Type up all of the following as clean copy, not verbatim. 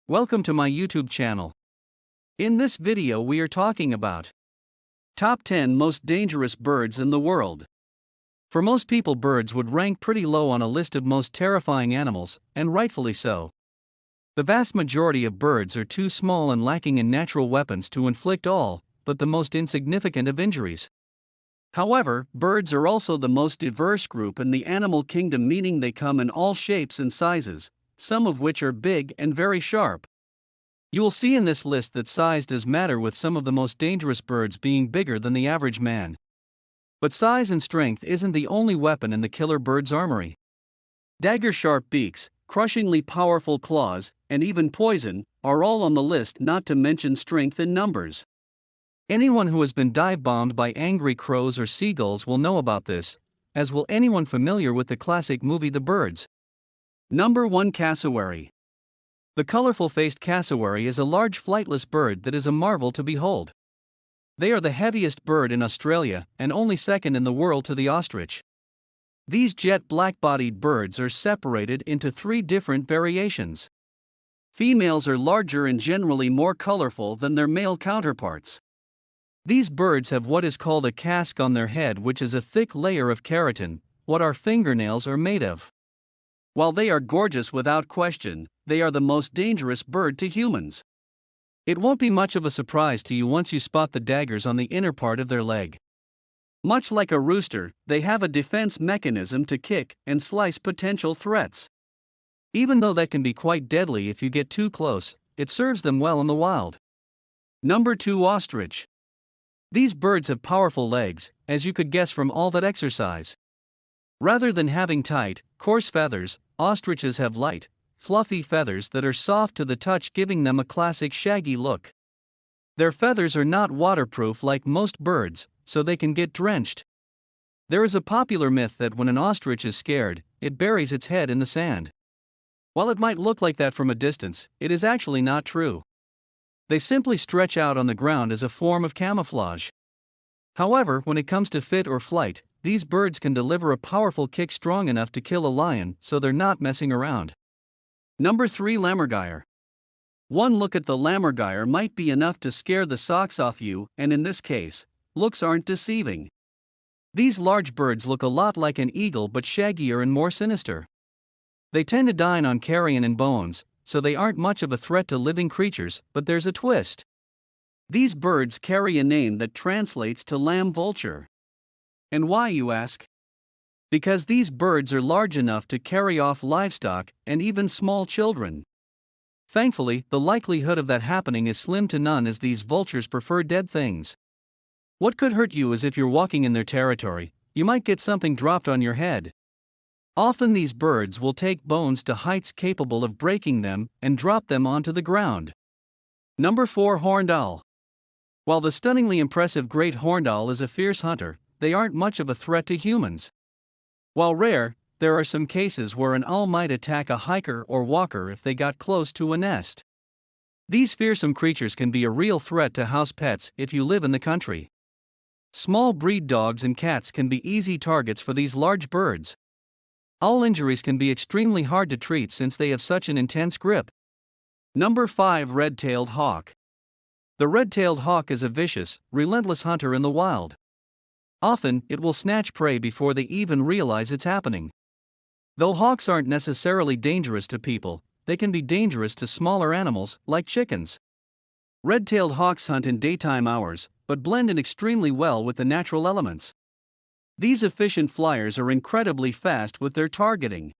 Welcome to my YouTube channel. In this video we are talking about Top 10 Most Dangerous Birds in the World. For most people, birds would rank pretty low on a list of most terrifying animals, and rightfully so. The vast majority of birds are too small and lacking in natural weapons to inflict all but the most insignificant of injuries. However, birds are also the most diverse group in the animal kingdom, meaning they come in all shapes and sizes, some of which are big and very sharp. You will see in this list that size does matter, with some of the most dangerous birds being bigger than the average man. But size and strength isn't the only weapon in the killer bird's armory. Dagger-sharp beaks, crushingly powerful claws, and even poison are all on the list, not to mention strength in numbers. Anyone who has been dive-bombed by angry crows or seagulls will know about this, as will anyone familiar with the classic movie The Birds. Number 1. Cassowary. The colorful-faced cassowary is a large flightless bird that is a marvel to behold. They are the heaviest bird in Australia and only second in the world to the ostrich. These jet black-bodied birds are separated into 3 different variations. Females are larger and generally more colorful than their male counterparts. These birds have what is called a casque on their head, which is a thick layer of keratin, what our fingernails are made of. While they are gorgeous without question, they are the most dangerous bird to humans. It won't be much of a surprise to you once you spot the daggers on the inner part of their leg. Much like a rooster, they have a defense mechanism to kick and slice potential threats. Even though that can be quite deadly if you get too close, it serves them well in the wild. Number 2. Ostrich. These birds have powerful legs, as you could guess from all that exercise. Rather than having tight, coarse feathers, ostriches have light, fluffy feathers that are soft to the touch, giving them a classic shaggy look. Their feathers are not waterproof like most birds, so they can get drenched. There is a popular myth that when an ostrich is scared, it buries its head in the sand. While it might look like that from a distance, it is actually not true. They simply stretch out on the ground as a form of camouflage. However, when it comes to fit or flight, these birds can deliver a powerful kick strong enough to kill a lion, so they're not messing around. Number 3. Lammergeier. One look at the lammergeier might be enough to scare the socks off you, and in this case, looks aren't deceiving. These large birds look a lot like an eagle but shaggier and more sinister. They tend to dine on carrion and bones, so they aren't much of a threat to living creatures, but there's a twist. These birds carry a name that translates to lamb vulture. And why, you ask? Because these birds are large enough to carry off livestock and even small children. Thankfully, the likelihood of that happening is slim to none, as these vultures prefer dead things. What could hurt you is if you're walking in their territory, you might get something dropped on your head. Often these birds will take bones to heights capable of breaking them and drop them onto the ground. Number 4. Horned owl. While the stunningly impressive great horned owl is a fierce hunter, they aren't much of a threat to humans. While rare, there are some cases where an owl might attack a hiker or walker if they got close to a nest. These fearsome creatures can be a real threat to house pets if you live in the country. Small breed dogs and cats can be easy targets for these large birds. Owl injuries can be extremely hard to treat since they have such an intense grip. Number 5. Red-tailed hawk. The red-tailed hawk is a vicious, relentless hunter in the wild. Often, it will snatch prey before they even realize it's happening. Though hawks aren't necessarily dangerous to people, they can be dangerous to smaller animals, like chickens. Red-tailed hawks hunt in daytime hours, but blend in extremely well with the natural elements. These efficient flyers are incredibly fast with their targeting.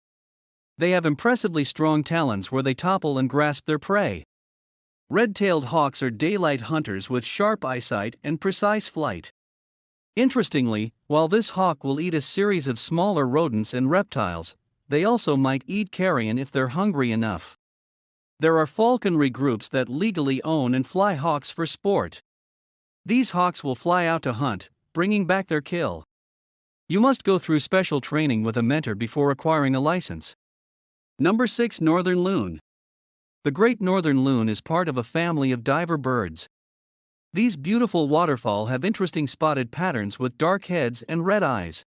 They have impressively strong talons where they topple and grasp their prey. Red-tailed hawks are daylight hunters with sharp eyesight and precise flight. Interestingly, while this hawk will eat a series of smaller rodents and reptiles, they also might eat carrion if they're hungry enough. There are falconry groups that legally own and fly hawks for sport. These hawks will fly out to hunt, bringing back their kill. You must go through special training with a mentor before acquiring a license. Number 6. Northern loon. The great northern loon is part of a family of diver birds. These beautiful waterfowl have interesting spotted patterns with dark heads and red eyes.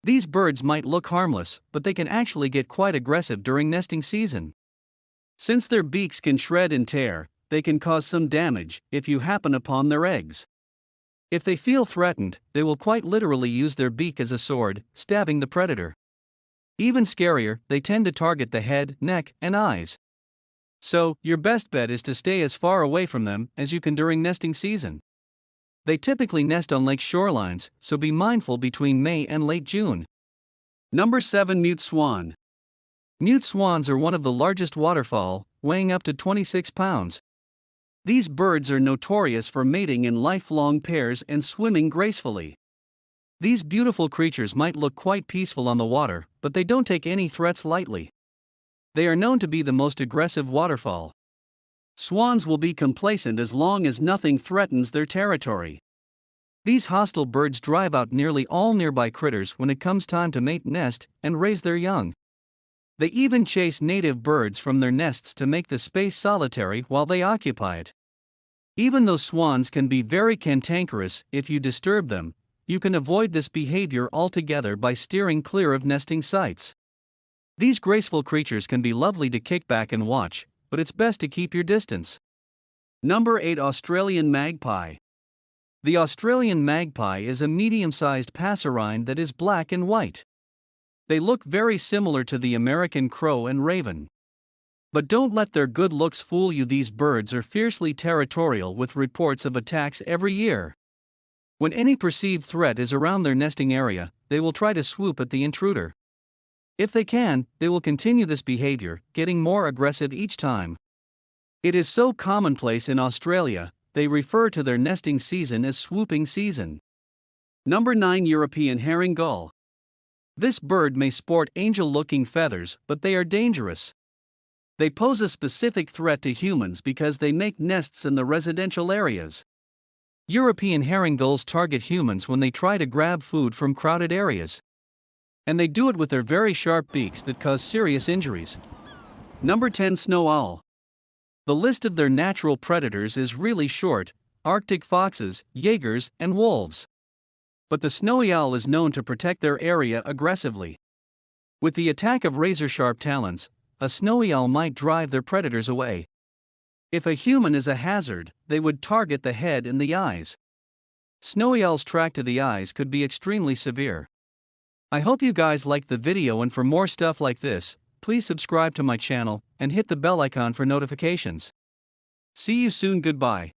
These birds might look harmless, but they can actually get quite aggressive during nesting season. Since their beaks can shred and tear, they can cause some damage if you happen upon their eggs. If they feel threatened, they will quite literally use their beak as a sword, stabbing the predator. Even scarier, they tend to target the head, neck, and eyes. So, your best bet is to stay as far away from them as you can during nesting season. They typically nest on lake shorelines, so be mindful between May and late June. Number 7. Mute Swan. Mute swans are one of the largest waterfowl, weighing up to 26 pounds. These birds are notorious for mating in lifelong pairs and swimming gracefully. These beautiful creatures might look quite peaceful on the water, but they don't take any threats lightly. They are known to be the most aggressive waterfowl. Swans will be complacent as long as nothing threatens their territory. These hostile birds drive out nearly all nearby critters when it comes time to mate, nest, and raise their young. They even chase native birds from their nests to make the space solitary while they occupy it. Even though swans can be very cantankerous if you disturb them, you can avoid this behavior altogether by steering clear of nesting sites. These graceful creatures can be lovely to kick back and watch, but it's best to keep your distance. Number 8. Australian Magpie. The Australian magpie is a medium-sized passerine that is black and white. They look very similar to the American crow and raven. But don't let their good looks fool you. These birds are fiercely territorial with reports of attacks every year. When any perceived threat is around their nesting area, they will try to swoop at the intruder. If they can, they will continue this behavior, getting more aggressive each time. It is so commonplace in Australia, they refer to their nesting season as swooping season. Number 9. European Herring Gull. This bird may sport angel-looking feathers, but they are dangerous. They pose a specific threat to humans because they make nests in the residential areas. European herring gulls target humans when they try to grab food from crowded areas. And they do it with their very sharp beaks that cause serious injuries. Number 10. Snow Owl. The list of their natural predators is really short: Arctic foxes, jaegers, and wolves. But the snowy owl is known to protect their area aggressively. With the attack of razor-sharp talons, a snowy owl might drive their predators away. If a human is a hazard, they would target the head and the eyes. Snowy owl's track to the eyes could be extremely severe. I hope you guys liked the video, and for more stuff like this, please subscribe to my channel and hit the bell icon for notifications. See you soon. Goodbye.